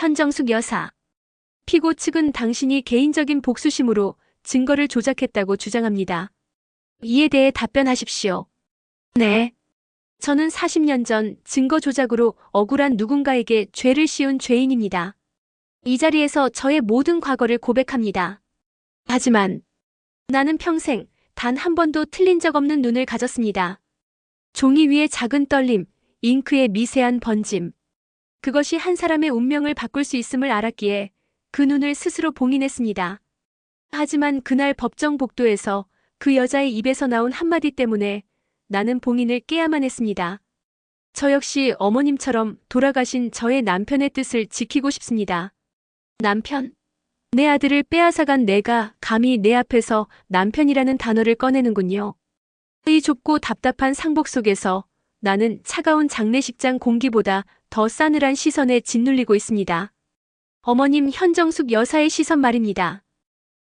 현정숙 여사. 피고 측은 당신이 개인적인 복수심으로 증거를 조작했다고 주장합니다. 이에 대해 답변하십시오. 네. 저는 40년 전 증거 조작으로 억울한 누군가에게 죄를 씌운 죄인입니다. 이 자리에서 저의 모든 과거를 고백합니다. 하지만 나는 평생 단 한 번도 틀린 적 없는 눈을 가졌습니다. 종이 위의 작은 떨림, 잉크의 미세한 번짐. 그것이 한 사람의 운명을 바꿀 수 있음을 알았기에 그 눈을 스스로 봉인했습니다. 하지만 그날 법정 복도에서 그 여자의 입에서 나온 한마디 때문에 나는 봉인을 깨야만 했습니다. 저 역시 어머님처럼 돌아가신 저의 남편의 뜻을 지키고 싶습니다. 남편? 내 아들을 빼앗아간 내가 감히 내 앞에서 남편이라는 단어를 꺼내는군요. 이 좁고 답답한 상복 속에서 나는 차가운 장례식장 공기보다 더 싸늘한 시선에 짓눌리고 있습니다. 어머님 현정숙 여사의 시선 말입니다.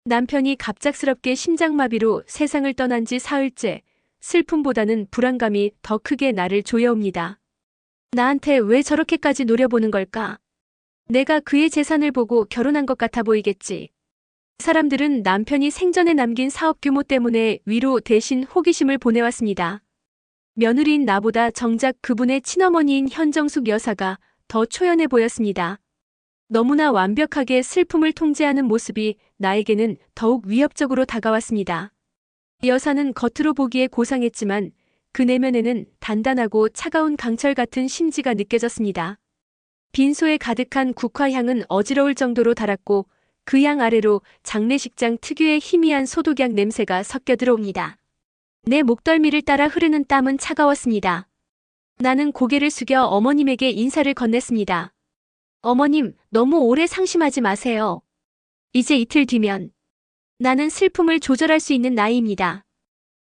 남편이 갑작스럽게 심장마비로 세상을 떠난 지 사흘째, 슬픔보다는 불안감이 더 크게 나를 조여옵니다. 나한테 왜 저렇게까지 노려보는 걸까? 내가 그의 재산을 보고 결혼한 것 같아 보이겠지. 사람들은 남편이 생전에 남긴 사업 규모 때문에 위로 대신 호기심을 보내왔습니다. 며느리인 나보다 정작 그분의 친어머니인 현정숙 여사가 더 초연해 보였습니다. 너무나 완벽하게 슬픔을 통제하는 모습이 나에게는 더욱 위협적으로 다가왔습니다. 여사는 겉으로 보기에 고상했지만 그 내면에는 단단하고 차가운 강철 같은 심지가 느껴졌습니다. 빈소에 가득한 국화향은 어지러울 정도로 달았고 그 향 아래로 장례식장 특유의 희미한 소독약 냄새가 섞여 들어옵니다. 내 목덜미를 따라 흐르는 땀은 차가웠습니다. 나는 고개를 숙여 어머님에게 인사를 건넸습니다. 어머님, 너무 오래 상심하지 마세요. 이제 이틀 뒤면 나는 슬픔을 조절할 수 있는 나이입니다.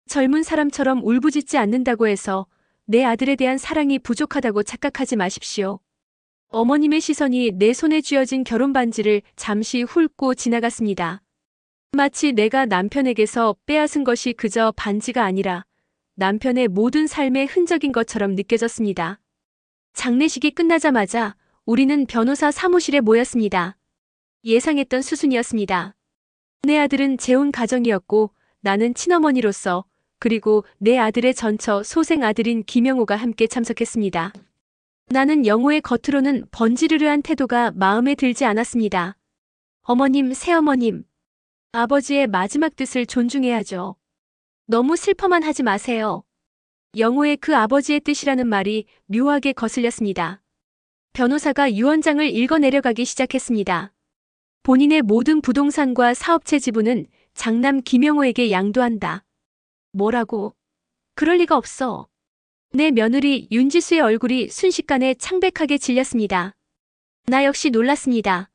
젊은 사람처럼 울부짖지 않는다고 해서 내 아들에 대한 사랑이 부족하다고 착각하지 마십시오. 어머님의 시선이 내 손에 쥐어진 결혼 반지를 잠시 훑고 지나갔습니다. 마치 내가 남편에게서 빼앗은 것이 그저 반지가 아니라 남편의 모든 삶의 흔적인 것처럼 느껴졌습니다. 장례식이 끝나자마자 우리는 변호사 사무실에 모였습니다. 예상했던 수순이었습니다. 내 아들은 재혼 가정이었고 나는 친어머니로서 그리고 내 아들의 전처 소생 아들인 김영호가 함께 참석했습니다. 나는 영호의 겉으로는 번지르르한 태도가 마음에 들지 않았습니다. 어머님, 새어머님, 아버지의 마지막 뜻을 존중해야죠. 너무 슬퍼만 하지 마세요. 영호의 그 아버지의 뜻이라는 말이 묘하게 거슬렸습니다. 변호사가 유언장을 읽어내려가기 시작했습니다. 본인의 모든 부동산과 사업체 지분은 장남 김영호에게 양도한다. 뭐라고? 그럴 리가 없어. 내 며느리 윤지수의 얼굴이 순식간에 창백하게 질렸습니다. 나 역시 놀랐습니다.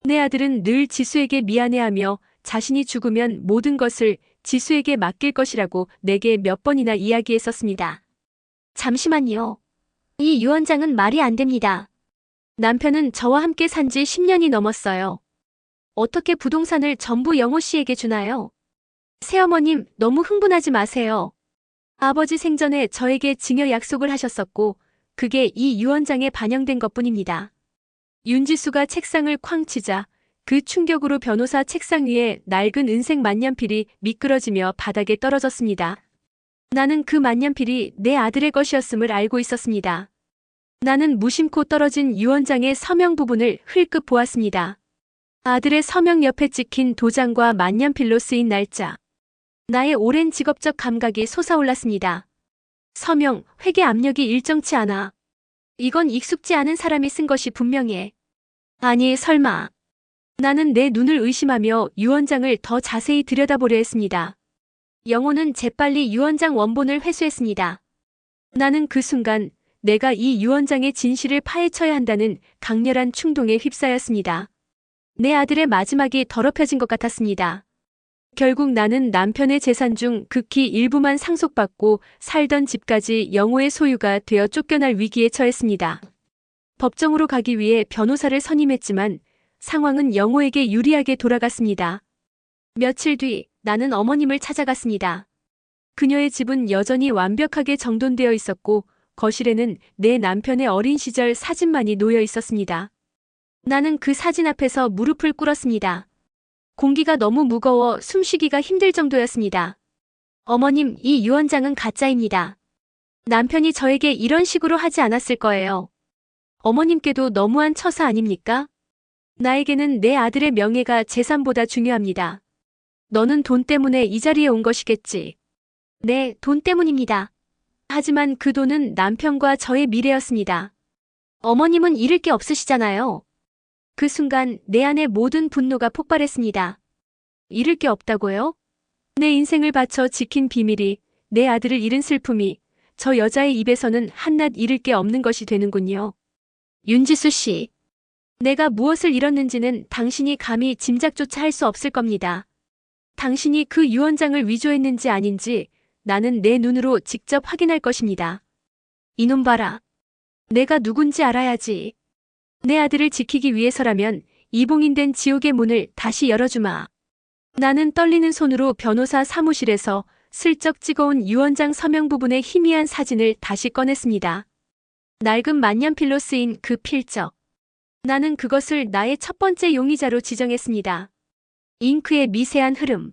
내 아들은 늘 지수에게 미안해하며 자신이 죽으면 모든 것을 지수에게 맡길 것이라고 내게 몇 번이나 이야기했었습니다. 잠시만요. 이 유언장은 말이 안 됩니다. 남편은 저와 함께 산 지 10년이 넘었어요. 어떻게 부동산을 전부 영호 씨에게 주나요? 새어머님, 너무 흥분하지 마세요. 아버지 생전에 저에게 증여 약속을 하셨었고 그게 이 유언장에 반영된 것뿐입니다. 윤지수가 책상을 쾅 치자 그 충격으로 변호사 책상 위에 낡은 은색 만년필이 미끄러지며 바닥에 떨어졌습니다. 나는 그 만년필이 내 아들의 것이었음을 알고 있었습니다. 나는 무심코 떨어진 유언장의 서명 부분을 흘끗 보았습니다. 아들의 서명 옆에 찍힌 도장과 만년필로 쓰인 날짜. 나의 오랜 직업적 감각이 솟아올랐습니다. 서명, 회계 압력이 일정치 않아. 이건 익숙지 않은 사람이 쓴 것이 분명해. 아니, 설마. 나는 내 눈을 의심하며 유언장을 더 자세히 들여다보려 했습니다. 영호는 재빨리 유언장 원본을 회수했습니다. 나는 그 순간 내가 이 유언장의 진실을 파헤쳐야 한다는 강렬한 충동에 휩싸였습니다. 내 아들의 마지막이 더럽혀진 것 같았습니다. 결국 나는 남편의 재산 중 극히 일부만 상속받고 살던 집까지 영호의 소유가 되어 쫓겨날 위기에 처했습니다. 법정으로 가기 위해 변호사를 선임했지만 상황은 영호에게 유리하게 돌아갔습니다. 며칠 뒤 나는 어머님을 찾아갔습니다. 그녀의 집은 여전히 완벽하게 정돈되어 있었고 거실에는 내 남편의 어린 시절 사진만이 놓여 있었습니다. 나는 그 사진 앞에서 무릎을 꿇었습니다. 공기가 너무 무거워 숨쉬기가 힘들 정도였습니다. 어머님, 이 유언장은 가짜입니다. 남편이 저에게 이런 식으로 하지 않았을 거예요. 어머님께도 너무한 처사 아닙니까? 나에게는 내 아들의 명예가 재산보다 중요합니다. 너는 돈 때문에 이 자리에 온 것이겠지. 네, 돈 때문입니다. 하지만 그 돈은 남편과 저의 미래였습니다. 어머님은 잃을 게 없으시잖아요. 그 순간 내 안의 모든 분노가 폭발했습니다. 잃을 게 없다고요? 내 인생을 바쳐 지킨 비밀이, 내 아들을 잃은 슬픔이 저 여자의 입에서는 한낱 잃을 게 없는 것이 되는군요. 윤지수 씨, 내가 무엇을 잃었는지는 당신이 감히 짐작조차 할 수 없을 겁니다. 당신이 그 유언장을 위조했는지 아닌지 나는 내 눈으로 직접 확인할 것입니다. 이놈 봐라. 내가 누군지 알아야지. 내 아들을 지키기 위해서라면 이봉인된 지옥의 문을 다시 열어주마. 나는 떨리는 손으로 변호사 사무실에서 슬쩍 찍어온 유언장 서명 부분의 희미한 사진을 다시 꺼냈습니다. 낡은 만년필로 쓰인 그 필적. 나는 그것을 나의 첫 번째 용의자로 지정했습니다. 잉크의 미세한 흐름.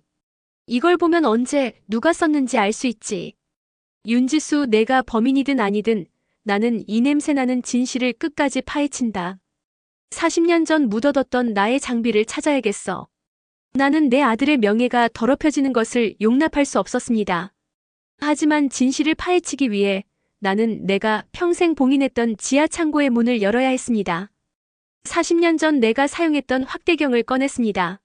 이걸 보면 언제 누가 썼는지 알 수 있지. 윤지수, 내가 범인이든 아니든 나는 이 냄새나는 진실을 끝까지 파헤친다. 40년 전 묻어뒀던 나의 장비를 찾아야겠어. 나는 내 아들의 명예가 더럽혀지는 것을 용납할 수 없었습니다. 하지만 진실을 파헤치기 위해 나는 내가 평생 봉인했던 지하 창고의 문을 열어야 했습니다. 40년 전 내가 사용했던 확대경을 꺼냈습니다.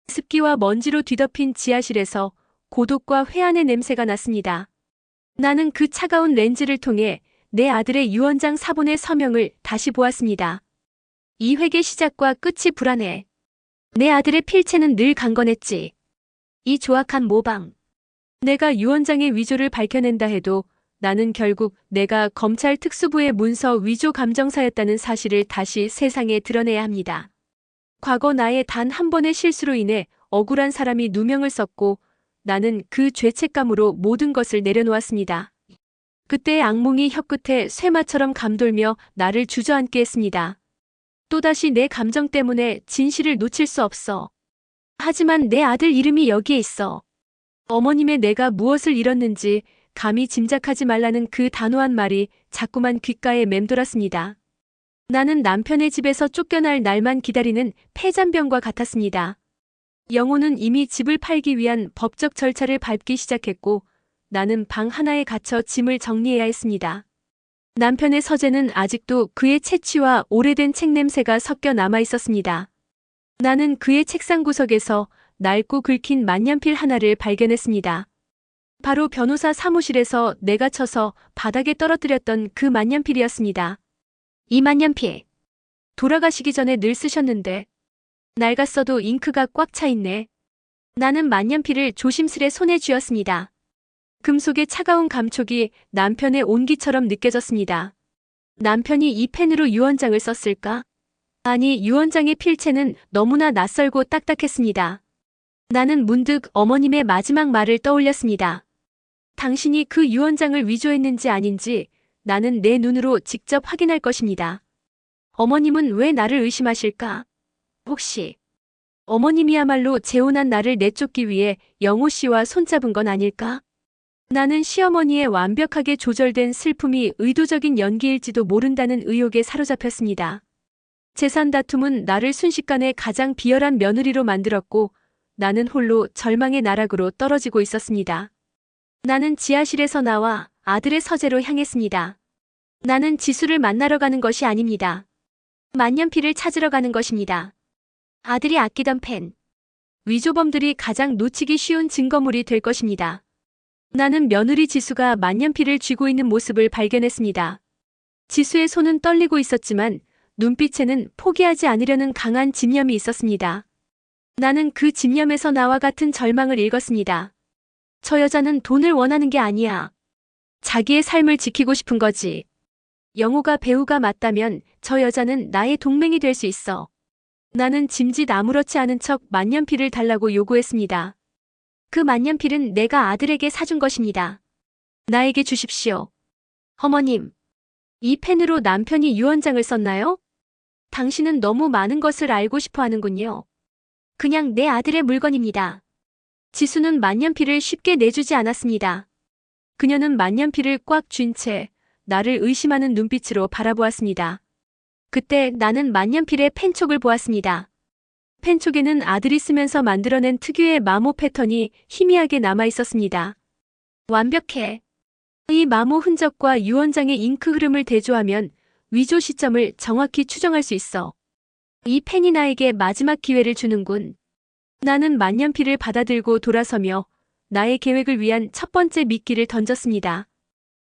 습기와 먼지로 뒤덮인 지하실에서 고독과 회한의 냄새가 났습니다. 나는 그 차가운 렌즈를 통해 내 아들의 유언장 사본의 서명을 다시 보았습니다. 이 획의 시작과 끝이 불안해. 내 아들의 필체는 늘 강건했지. 이 조악한 모방. 내가 유언장의 위조를 밝혀낸다 해도 나는 결국 내가 검찰 특수부의 문서 위조 감정사였다는 사실을 다시 세상에 드러내야 합니다. 과거 나의 단 한 번의 실수로 인해 억울한 사람이 누명을 썼고 나는 그 죄책감으로 모든 것을 내려놓았습니다. 그때의 악몽이 혀끝에 쇠마처럼 감돌며 나를 주저앉게 했습니다. 또다시 내 감정 때문에 진실을 놓칠 수 없어. 하지만 내 아들 이름이 여기에 있어. 어머님의 내가 무엇을 잃었는지 감히 짐작하지 말라는 그 단호한 말이 자꾸만 귓가에 맴돌았습니다. 나는 남편의 집에서 쫓겨날 날만 기다리는 폐잔병과 같았습니다. 영호는 이미 집을 팔기 위한 법적 절차를 밟기 시작했고 나는 방 하나에 갇혀 짐을 정리해야 했습니다. 남편의 서재는 아직도 그의 채취와 오래된 책 냄새가 섞여 남아 있었습니다. 나는 그의 책상 구석에서 낡고 긁힌 만년필 하나를 발견했습니다. 바로 변호사 사무실에서 내가 쳐서 바닥에 떨어뜨렸던 그 만년필이었습니다. 이 만년필. 돌아가시기 전에 늘 쓰셨는데 낡았어도 잉크가 꽉 차 있네. 나는 만년필을 조심스레 손에 쥐었습니다. 금속의 차가운 감촉이 남편의 온기처럼 느껴졌습니다. 남편이 이 펜으로 유언장을 썼을까? 아니, 유언장의 필체는 너무나 낯설고 딱딱했습니다. 나는 문득 어머님의 마지막 말을 떠올렸습니다. 당신이 그 유언장을 위조했는지 아닌지 나는 내 눈으로 직접 확인할 것입니다. 어머님은 왜 나를 의심하실까? 혹시 어머님이야말로 재혼한 나를 내쫓기 위해 영호 씨와 손잡은 건 아닐까? 나는 시어머니의 완벽하게 조절된 슬픔이 의도적인 연기일지도 모른다는 의혹에 사로잡혔습니다. 재산 다툼은 나를 순식간에 가장 비열한 며느리로 만들었고 나는 홀로 절망의 나락으로 떨어지고 있었습니다. 나는 지하실에서 나와 아들의 서재로 향했습니다. 나는 지수를 만나러 가는 것이 아닙니다. 만년필을 찾으러 가는 것입니다. 아들이 아끼던 펜. 위조범들이 가장 놓치기 쉬운 증거물이 될 것입니다. 나는 며느리 지수가 만년필을 쥐고 있는 모습을 발견했습니다. 지수의 손은 떨리고 있었지만 눈빛에는 포기하지 않으려는 강한 집념이 있었습니다. 나는 그 집념에서 나와 같은 절망을 읽었습니다. 저 여자는 돈을 원하는 게 아니야. 자기의 삶을 지키고 싶은 거지. 영호가 배우가 맞다면 저 여자는 나의 동맹이 될 수 있어. 나는 짐짓 아무렇지 않은 척 만년필을 달라고 요구했습니다. 그 만년필은 내가 아들에게 사준 것입니다. 나에게 주십시오. 어머님, 이 펜으로 남편이 유언장을 썼나요? 당신은 너무 많은 것을 알고 싶어 하는군요. 그냥 내 아들의 물건입니다. 지수는 만년필을 쉽게 내주지 않았습니다. 그녀는 만년필을 꽉 쥔 채 나를 의심하는 눈빛으로 바라보았습니다. 그때 나는 만년필의 펜촉을 보았습니다. 펜촉에는 아들이 쓰면서 만들어낸 특유의 마모 패턴이 희미하게 남아 있었습니다. 완벽해. 이 마모 흔적과 유원장의 잉크 흐름을 대조하면 위조 시점을 정확히 추정할 수 있어. 이 펜이 나에게 마지막 기회를 주는군. 나는 만년필을 받아들고 돌아서며 나의 계획을 위한 첫 번째 미끼를 던졌습니다.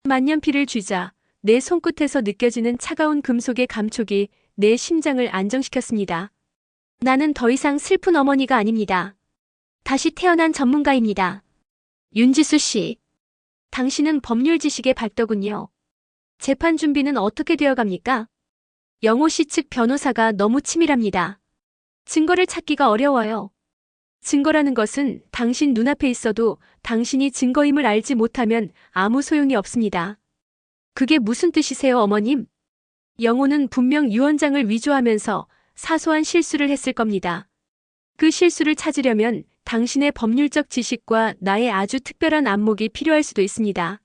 만년필을 쥐자 내 손끝에서 느껴지는 차가운 금속의 감촉이 내 심장을 안정시켰습니다. 나는 더 이상 슬픈 어머니가 아닙니다. 다시 태어난 전문가입니다. 윤지수 씨, 당신은 법률 지식의 발더군요. 재판 준비는 어떻게 되어갑니까? 영호 씨 측 변호사가 너무 치밀합니다. 증거를 찾기가 어려워요. 증거라는 것은 당신 눈앞에 있어도 당신이 증거임을 알지 못하면 아무 소용이 없습니다. 그게 무슨 뜻이세요, 어머님? 영호는 분명 유언장을 위조하면서 사소한 실수를 했을 겁니다. 그 실수를 찾으려면 당신의 법률적 지식과 나의 아주 특별한 안목이 필요할 수도 있습니다.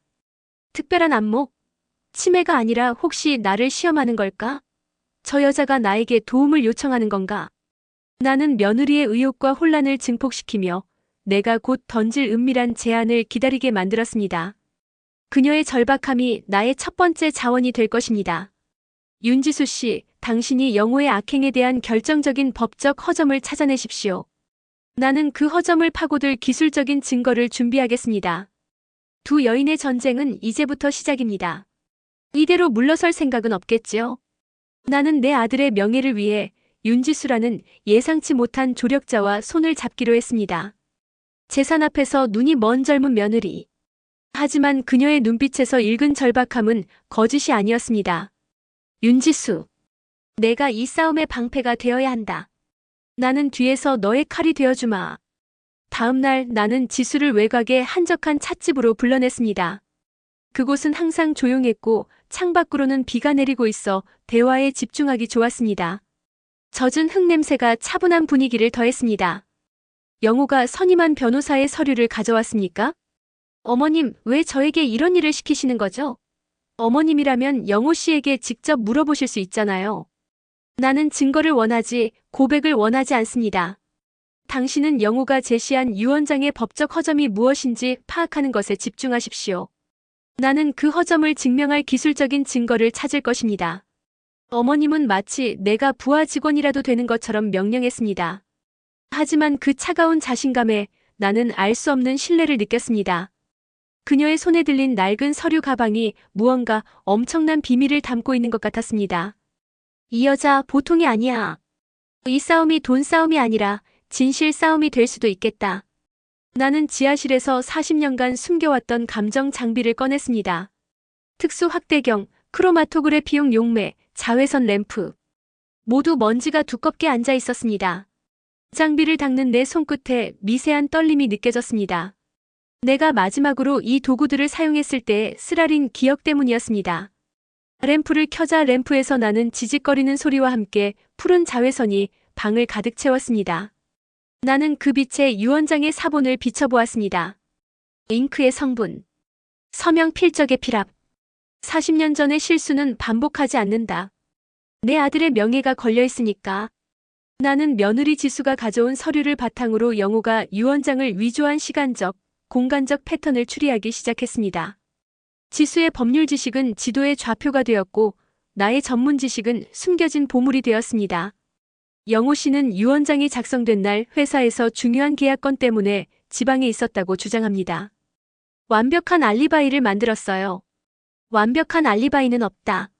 특별한 안목? 치매가 아니라 혹시 나를 시험하는 걸까? 저 여자가 나에게 도움을 요청하는 건가? 나는 며느리의 의욕과 혼란을 증폭시키며 내가 곧 던질 은밀한 제안을 기다리게 만들었습니다. 그녀의 절박함이 나의 첫 번째 자원이 될 것입니다. 윤지수 씨, 당신이 영호의 악행에 대한 결정적인 법적 허점을 찾아내십시오. 나는 그 허점을 파고들 기술적인 증거를 준비하겠습니다. 두 여인의 전쟁은 이제부터 시작입니다. 이대로 물러설 생각은 없겠지요? 나는 내 아들의 명예를 위해 윤지수라는 예상치 못한 조력자와 손을 잡기로 했습니다. 재산 앞에서 눈이 먼 젊은 며느리. 하지만 그녀의 눈빛에서 읽은 절박함은 거짓이 아니었습니다. 윤지수, 내가 이 싸움의 방패가 되어야 한다. 나는 뒤에서 너의 칼이 되어주마. 다음 날 나는 지수를 외곽의 한적한 찻집으로 불러냈습니다. 그곳은 항상 조용했고 창밖으로는 비가 내리고 있어 대화에 집중하기 좋았습니다. 젖은 흙냄새가 차분한 분위기를 더했습니다. 영호가 선임한 변호사의 서류를 가져왔습니까? 어머님, 왜 저에게 이런 일을 시키시는 거죠? 어머님이라면 영호 씨에게 직접 물어보실 수 있잖아요. 나는 증거를 원하지, 고백을 원하지 않습니다. 당신은 영호가 제시한 유언장의 법적 허점이 무엇인지 파악하는 것에 집중하십시오. 나는 그 허점을 증명할 기술적인 증거를 찾을 것입니다. 어머님은 마치 내가 부하 직원이라도 되는 것처럼 명령했습니다. 하지만 그 차가운 자신감에 나는 알 수 없는 신뢰를 느꼈습니다. 그녀의 손에 들린 낡은 서류 가방이 무언가 엄청난 비밀을 담고 있는 것 같았습니다. 이 여자 보통이 아니야. 이 싸움이 돈 싸움이 아니라 진실 싸움이 될 수도 있겠다. 나는 지하실에서 40년간 숨겨왔던 감정 장비를 꺼냈습니다. 특수 확대경, 크로마토그래피용 용매, 자외선 램프. 모두 먼지가 두껍게 앉아 있었습니다. 장비를 닦는 내 손끝에 미세한 떨림이 느껴졌습니다. 내가 마지막으로 이 도구들을 사용했을 때의 쓰라린 기억 때문이었습니다. 램프를 켜자 램프에서 나는 지직거리는 소리와 함께 푸른 자외선이 방을 가득 채웠습니다. 나는 그 빛에 유언장의 사본을 비춰보았습니다. 잉크의 성분, 서명 필적의 필압. 40년 전의 실수는 반복하지 않는다. 내 아들의 명예가 걸려있으니까. 나는 며느리 지수가 가져온 서류를 바탕으로 영호가 유언장을 위조한 시간적, 공간적 패턴을 추리하기 시작했습니다. 지수의 법률 지식은 지도의 좌표가 되었고 나의 전문 지식은 숨겨진 보물이 되었습니다. 영호 씨는 유언장이 작성된 날 회사에서 중요한 계약건 때문에 지방에 있었다고 주장합니다. 완벽한 알리바이를 만들었어요. 완벽한 알리바이는 없다.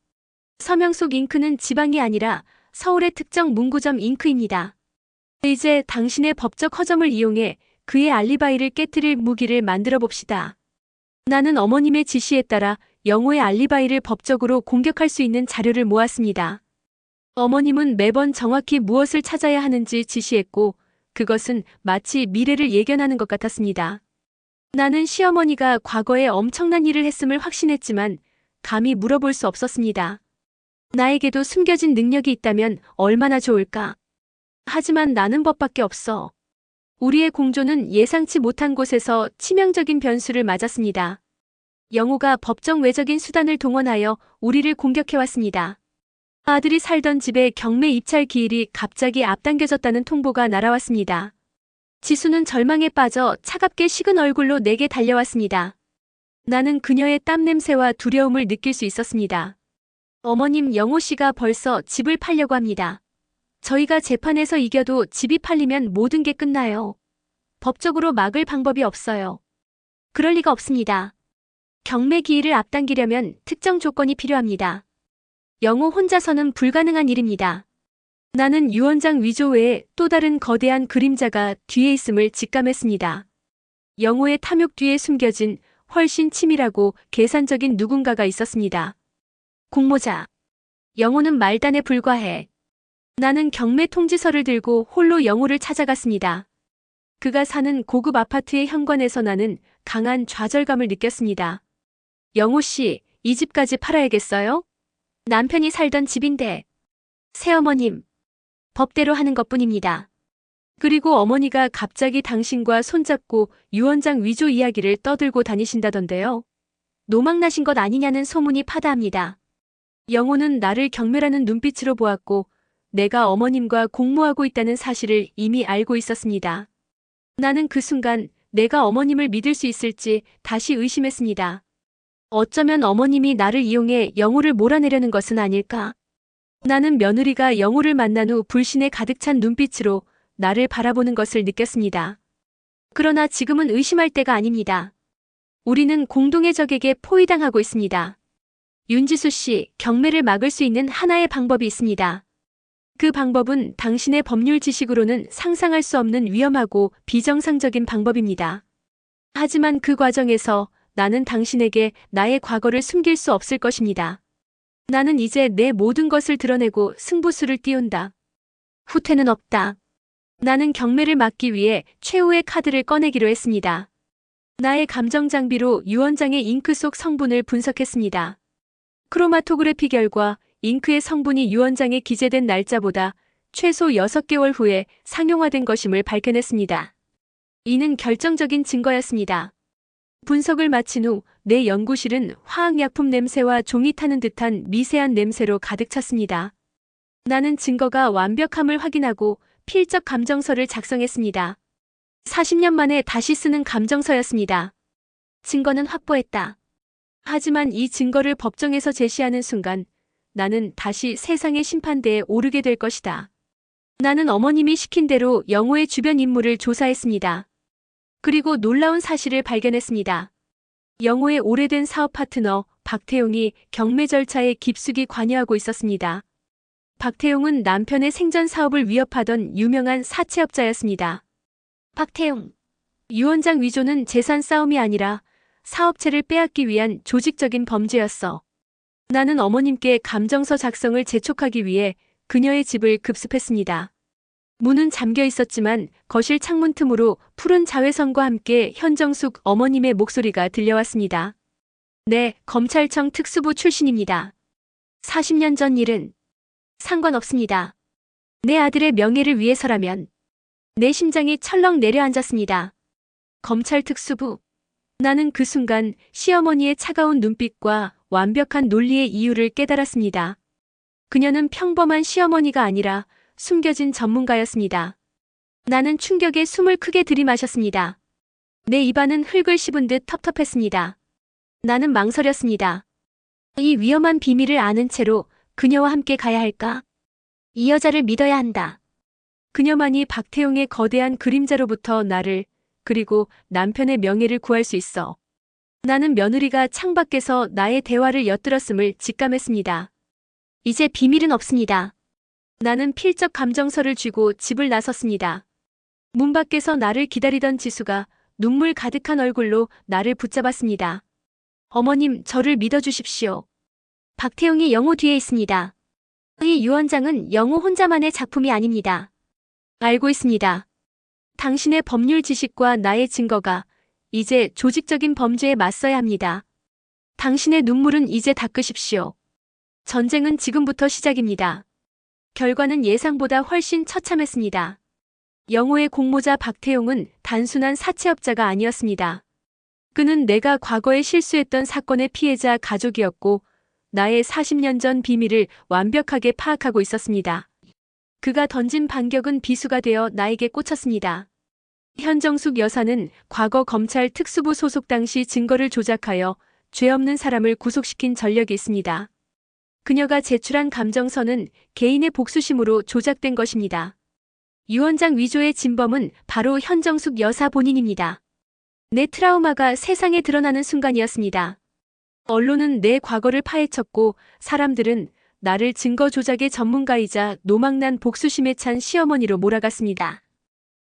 서명 속 잉크는 지방이 아니라 서울의 특정 문구점 잉크입니다. 이제 당신의 법적 허점을 이용해 그의 알리바이를 깨트릴 무기를 만들어 봅시다. 나는 어머님의 지시에 따라 영호의 알리바이를 법적으로 공격할 수 있는 자료를 모았습니다. 어머님은 매번 정확히 무엇을 찾아야 하는지 지시했고 그것은 마치 미래를 예견하는 것 같았습니다. 나는 시어머니가 과거에 엄청난 일을 했음을 확신했지만 감히 물어볼 수 없었습니다. 나에게도 숨겨진 능력이 있다면 얼마나 좋을까. 하지만 나는 법밖에 없어. 우리의 공조는 예상치 못한 곳에서 치명적인 변수를 맞았습니다. 영호가 법정 외적인 수단을 동원하여 우리를 공격해왔습니다. 아들이 살던 집에 경매 입찰 기일이 갑자기 앞당겨졌다는 통보가 날아왔습니다. 지수는 절망에 빠져 차갑게 식은 얼굴로 내게 달려왔습니다. 나는 그녀의 땀 냄새와 두려움을 느낄 수 있었습니다. 어머님, 영호 씨가 벌써 집을 팔려고 합니다. 저희가 재판에서 이겨도 집이 팔리면 모든 게 끝나요. 법적으로 막을 방법이 없어요. 그럴 리가 없습니다. 경매 기일을 앞당기려면 특정 조건이 필요합니다. 영호 혼자서는 불가능한 일입니다. 나는 유언장 위조 외에 또 다른 거대한 그림자가 뒤에 있음을 직감했습니다. 영호의 탐욕 뒤에 숨겨진 훨씬 치밀하고 계산적인 누군가가 있었습니다. 공모자. 영호는 말단에 불과해. 나는 경매 통지서를 들고 홀로 영호를 찾아갔습니다. 그가 사는 고급 아파트의 현관에서 나는 강한 좌절감을 느꼈습니다. 영호 씨, 이 집까지 팔아야겠어요? 남편이 살던 집인데. 새어머님. 법대로 하는 것뿐입니다. 그리고 어머니가 갑자기 당신과 손잡고 유언장 위조 이야기를 떠들고 다니신다던데요. 노망나신 것 아니냐는 소문이 파다합니다. 영호는 나를 경멸하는 눈빛으로 보았고 내가 어머님과 공모하고 있다는 사실을 이미 알고 있었습니다. 나는 그 순간 내가 어머님을 믿을 수 있을지 다시 의심했습니다. 어쩌면 어머님이 나를 이용해 영호를 몰아내려는 것은 아닐까? 나는 며느리가 영호를 만난 후 불신에 가득 찬 눈빛으로 나를 바라보는 것을 느꼈습니다. 그러나 지금은 의심할 때가 아닙니다. 우리는 공동의 적에게 포위당하고 있습니다. 윤지수 씨, 경매를 막을 수 있는 하나의 방법이 있습니다. 그 방법은 당신의 법률 지식으로는 상상할 수 없는 위험하고 비정상적인 방법입니다. 하지만 그 과정에서 나는 당신에게 나의 과거를 숨길 수 없을 것입니다. 나는 이제 내 모든 것을 드러내고 승부수를 띄운다. 후퇴는 없다. 나는 경매를 막기 위해 최후의 카드를 꺼내기로 했습니다. 나의 감정 장비로 유언장의 잉크 속 성분을 분석했습니다. 크로마토그래피 결과 잉크의 성분이 유언장에 기재된 날짜보다 최소 6개월 후에 상용화된 것임을 밝혀냈습니다. 이는 결정적인 증거였습니다. 분석을 마친 후 내 연구실은 화학약품 냄새와 종이 타는 듯한 미세한 냄새로 가득 찼습니다. 나는 증거가 완벽함을 확인하고 필적 감정서를 작성했습니다. 40년 만에 다시 쓰는 감정서였습니다. 증거는 확보했다. 하지만 이 증거를 법정에서 제시하는 순간 나는 다시 세상의 심판대에 오르게 될 것이다. 나는 어머님이 시킨 대로 영호의 주변 인물을 조사했습니다. 그리고 놀라운 사실을 발견했습니다. 영호의 오래된 사업 파트너 박태용이 경매 절차에 깊숙이 관여하고 있었습니다. 박태용은 남편의 생전 사업을 위협하던 유명한 사채업자였습니다. 박태용. 유언장 위조는 재산 싸움이 아니라 사업체를 빼앗기 위한 조직적인 범죄였어. 나는 어머님께 감정서 작성을 재촉하기 위해 그녀의 집을 급습했습니다. 문은 잠겨 있었지만 거실 창문 틈으로 푸른 자외선과 함께 현정숙 어머님의 목소리가 들려왔습니다. 네, 검찰청 특수부 출신입니다. 40년 전 일은 상관없습니다. 내 아들의 명예를 위해서라면. 내 심장이 철렁 내려앉았습니다. 검찰 특수부. 나는 그 순간 시어머니의 차가운 눈빛과 완벽한 논리의 이유를 깨달았습니다. 그녀는 평범한 시어머니가 아니라 숨겨진 전문가였습니다. 나는 충격에 숨을 크게 들이마셨습니다. 내 입안은 흙을 씹은 듯 텁텁했습니다. 나는 망설였습니다. 이 위험한 비밀을 아는 채로 그녀와 함께 가야 할까? 이 여자를 믿어야 한다. 그녀만이 박태용의 거대한 그림자로부터 나를, 그리고 남편의 명예를 구할 수 있어. 나는 며느리가 창밖에서 나의 대화를 엿들었음을 직감했습니다. 이제 비밀은 없습니다. 나는 필적 감정서를 쥐고 집을 나섰습니다. 문 밖에서 나를 기다리던 지수가 눈물 가득한 얼굴로 나를 붙잡았습니다. 어머님, 저를 믿어주십시오. 박태용이 영호 뒤에 있습니다. 이 유언장은 영호 혼자만의 작품이 아닙니다. 알고 있습니다. 당신의 법률 지식과 나의 증거가 이제 조직적인 범죄에 맞서야 합니다. 당신의 눈물은 이제 닦으십시오. 전쟁은 지금부터 시작입니다. 결과는 예상보다 훨씬 처참했습니다. 영호의 공모자 박태용은 단순한 사채업자가 아니었습니다. 그는 내가 과거에 실수했던 사건의 피해자 가족이었고 나의 40년 전 비밀을 완벽하게 파악하고 있었습니다. 그가 던진 반격은 비수가 되어 나에게 꽂혔습니다. 현정숙 여사는 과거 검찰 특수부 소속 당시 증거를 조작하여 죄 없는 사람을 구속시킨 전력이 있습니다. 그녀가 제출한 감정서는 개인의 복수심으로 조작된 것입니다. 유언장 위조의 진범은 바로 현정숙 여사 본인입니다. 내 트라우마가 세상에 드러나는 순간이었습니다. 언론은 내 과거를 파헤쳤고 사람들은 나를 증거 조작의 전문가이자 노망난 복수심에 찬 시어머니로 몰아갔습니다.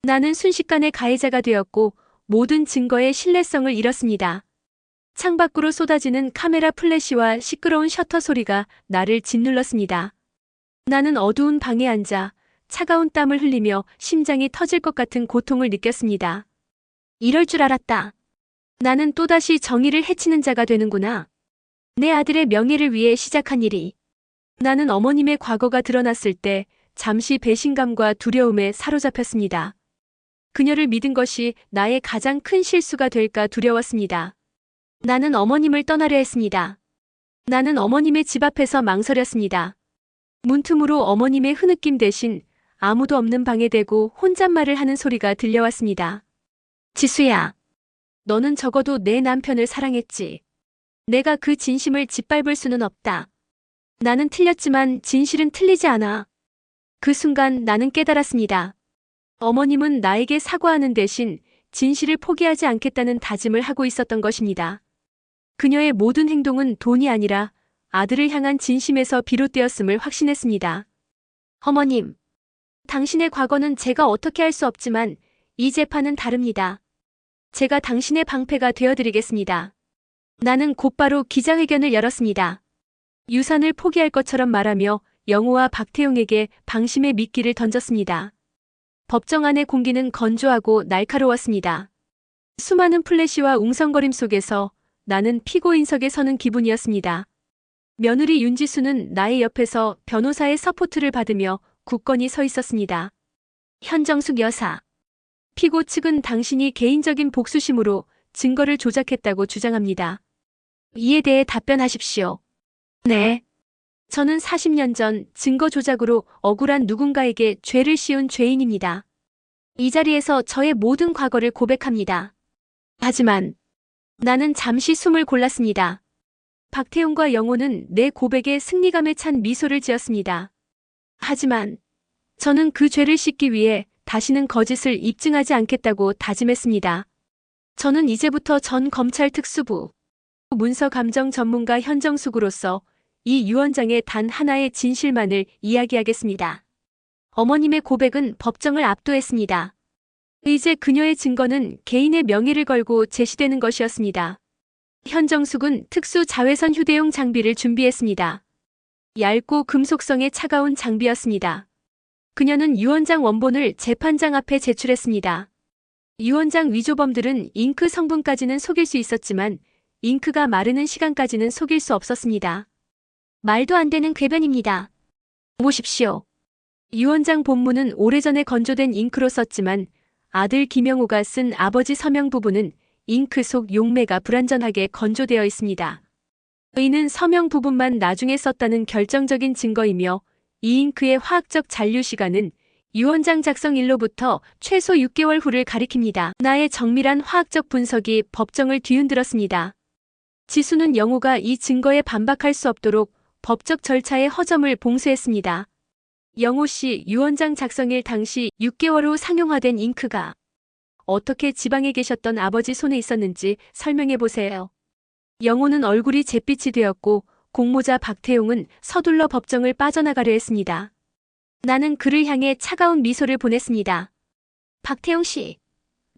나는 순식간에 가해자가 되었고 모든 증거의 신뢰성을 잃었습니다. 창밖으로 쏟아지는 카메라 플래시와 시끄러운 셔터 소리가 나를 짓눌렀습니다. 나는 어두운 방에 앉아 차가운 땀을 흘리며 심장이 터질 것 같은 고통을 느꼈습니다. 이럴 줄 알았다. 나는 또다시 정의를 해치는 자가 되는구나. 내 아들의 명예를 위해 시작한 일이. 나는 어머님의 과거가 드러났을 때 잠시 배신감과 두려움에 사로잡혔습니다. 그녀를 믿은 것이 나의 가장 큰 실수가 될까 두려웠습니다. 나는 어머님을 떠나려 했습니다. 나는 어머님의 집 앞에서 망설였습니다. 문틈으로 어머님의 흐느낌 대신 아무도 없는 방에 대고 혼잣말을 하는 소리가 들려왔습니다. 지수야, 너는 적어도 내 남편을 사랑했지. 내가 그 진심을 짓밟을 수는 없다. 나는 틀렸지만 진실은 틀리지 않아. 그 순간 나는 깨달았습니다. 어머님은 나에게 사과하는 대신 진실을 포기하지 않겠다는 다짐을 하고 있었던 것입니다. 그녀의 모든 행동은 돈이 아니라 아들을 향한 진심에서 비롯되었음을 확신했습니다. 어머님, 당신의 과거는 제가 어떻게 할 수 없지만 이 재판은 다릅니다. 제가 당신의 방패가 되어드리겠습니다. 나는 곧바로 기자회견을 열었습니다. 유산을 포기할 것처럼 말하며 영호와 박태용에게 방심의 미끼를 던졌습니다. 법정 안의 공기는 건조하고 날카로웠습니다. 수많은 플래시와 웅성거림 속에서 나는 피고인석에 서는 기분이었습니다. 며느리 윤지수는 나의 옆에서 변호사의 서포트를 받으며 굳건히 서 있었습니다. 현정숙 여사. 피고 측은 당신이 개인적인 복수심으로 증거를 조작했다고 주장합니다. 이에 대해 답변하십시오. 네. 저는 40년 전 증거 조작으로 억울한 누군가에게 죄를 씌운 죄인입니다. 이 자리에서 저의 모든 과거를 고백합니다. 하지만 나는 잠시 숨을 골랐습니다. 박태용과 영호는 내 고백에 승리감에 찬 미소를 지었습니다. 하지만 저는 그 죄를 씻기 위해 다시는 거짓을 입증하지 않겠다고 다짐했습니다. 저는 이제부터 전 검찰 특수부 문서 감정 전문가 현정숙으로서 이 유언장의 단 하나의 진실만을 이야기하겠습니다. 어머님의 고백은 법정을 압도했습니다. 이제 그녀의 증거는 개인의 명예를 걸고 제시되는 것이었습니다. 현정숙은 특수 자외선 휴대용 장비를 준비했습니다. 얇고 금속성의 차가운 장비였습니다. 그녀는 유언장 원본을 재판장 앞에 제출했습니다. 유언장 위조범들은 잉크 성분까지는 속일 수 있었지만 잉크가 마르는 시간까지는 속일 수 없었습니다. 말도 안 되는 궤변입니다. 보십시오. 유언장 본문은 오래전에 건조된 잉크로 썼지만 아들 김영호가 쓴 아버지 서명 부분은 잉크 속 용매가 불완전하게 건조되어 있습니다. 이는 서명 부분만 나중에 썼다는 결정적인 증거이며 이 잉크의 화학적 잔류 시간은 유언장 작성일로부터 최소 6개월 후를 가리킵니다. 나의 정밀한 화학적 분석이 법정을 뒤흔들었습니다. 지수는 영호가 이 증거에 반박할 수 없도록 법적 절차의 허점을 봉쇄했습니다. 영호 씨 유언장 작성일 당시 6개월 후 상용화된 잉크가 어떻게 지방에 계셨던 아버지 손에 있었는지 설명해 보세요. 영호는 얼굴이 잿빛이 되었고 공모자 박태용은 서둘러 법정을 빠져나가려 했습니다. 나는 그를 향해 차가운 미소를 보냈습니다. 박태용 씨,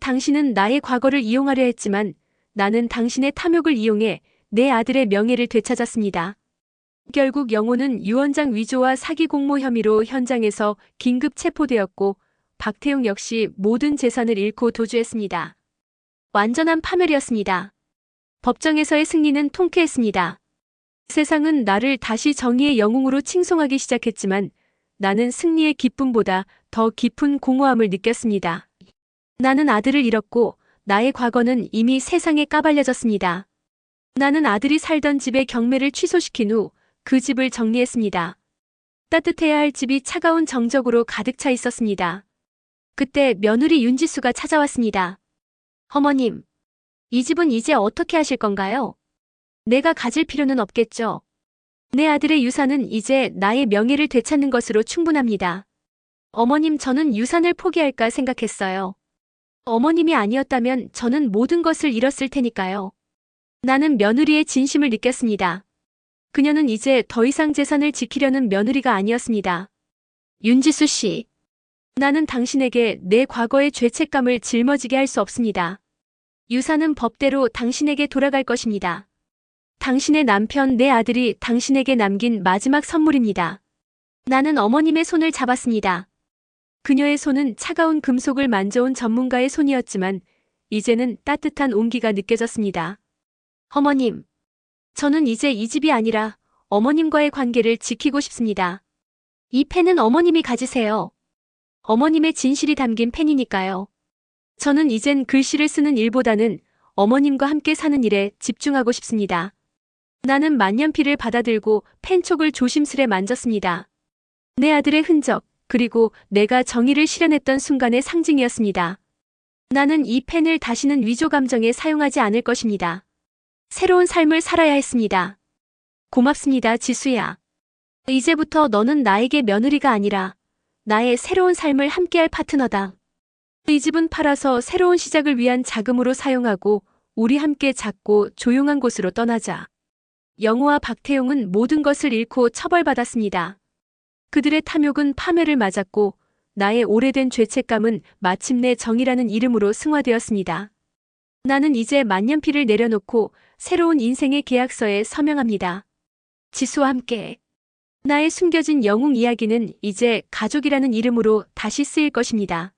당신은 나의 과거를 이용하려 했지만 나는 당신의 탐욕을 이용해 내 아들의 명예를 되찾았습니다. 결국 영호는 유언장 위조와 사기 공모 혐의로 현장에서 긴급 체포되었고 박태용 역시 모든 재산을 잃고 도주했습니다. 완전한 파멸이었습니다. 법정에서의 승리는 통쾌했습니다. 세상은 나를 다시 정의의 영웅으로 칭송하기 시작했지만 나는 승리의 기쁨보다 더 깊은 공허함을 느꼈습니다. 나는 아들을 잃었고 나의 과거는 이미 세상에 까발려졌습니다. 나는 아들이 살던 집의 경매를 취소시킨 후 그 집을 정리했습니다. 따뜻해야 할 집이 차가운 정적으로 가득 차 있었습니다. 그때 며느리 윤지수가 찾아왔습니다. 어머님, 이 집은 이제 어떻게 하실 건가요? 내가 가질 필요는 없겠죠. 내 아들의 유산은 이제 나의 명예를 되찾는 것으로 충분합니다. 어머님, 저는 유산을 포기할까 생각했어요. 어머님이 아니었다면 저는 모든 것을 잃었을 테니까요. 나는 며느리의 진심을 느꼈습니다. 그녀는 이제 더 이상 재산을 지키려는 며느리가 아니었습니다. 윤지수 씨, 나는 당신에게 내 과거의 죄책감을 짊어지게 할 수 없습니다. 유산은 법대로 당신에게 돌아갈 것입니다. 당신의 남편, 내 아들이 당신에게 남긴 마지막 선물입니다. 나는 어머님의 손을 잡았습니다. 그녀의 손은 차가운 금속을 만져온 전문가의 손이었지만 이제는 따뜻한 온기가 느껴졌습니다. 어머님, 저는 이제 이 집이 아니라 어머님과의 관계를 지키고 싶습니다. 이 펜은 어머님이 가지세요. 어머님의 진실이 담긴 펜이니까요. 저는 이젠 글씨를 쓰는 일보다는 어머님과 함께 사는 일에 집중하고 싶습니다. 나는 만년필을 받아들고 펜촉을 조심스레 만졌습니다. 내 아들의 흔적, 그리고 내가 정의를 실현했던 순간의 상징이었습니다. 나는 이 펜을 다시는 위조 감정에 사용하지 않을 것입니다. 새로운 삶을 살아야 했습니다. 고맙습니다, 지수야. 이제부터 너는 나에게 며느리가 아니라 나의 새로운 삶을 함께할 파트너다. 이 집은 팔아서 새로운 시작을 위한 자금으로 사용하고 우리 함께 작고 조용한 곳으로 떠나자. 영호와 박태용은 모든 것을 잃고 처벌받았습니다. 그들의 탐욕은 파멸을 맞았고 나의 오래된 죄책감은 마침내 정의라는 이름으로 승화되었습니다. 나는 이제 만년필을 내려놓고 새로운 인생의 계약서에 서명합니다. 지수와 함께 나의 숨겨진 영웅 이야기는 이제 가족이라는 이름으로 다시 쓰일 것입니다.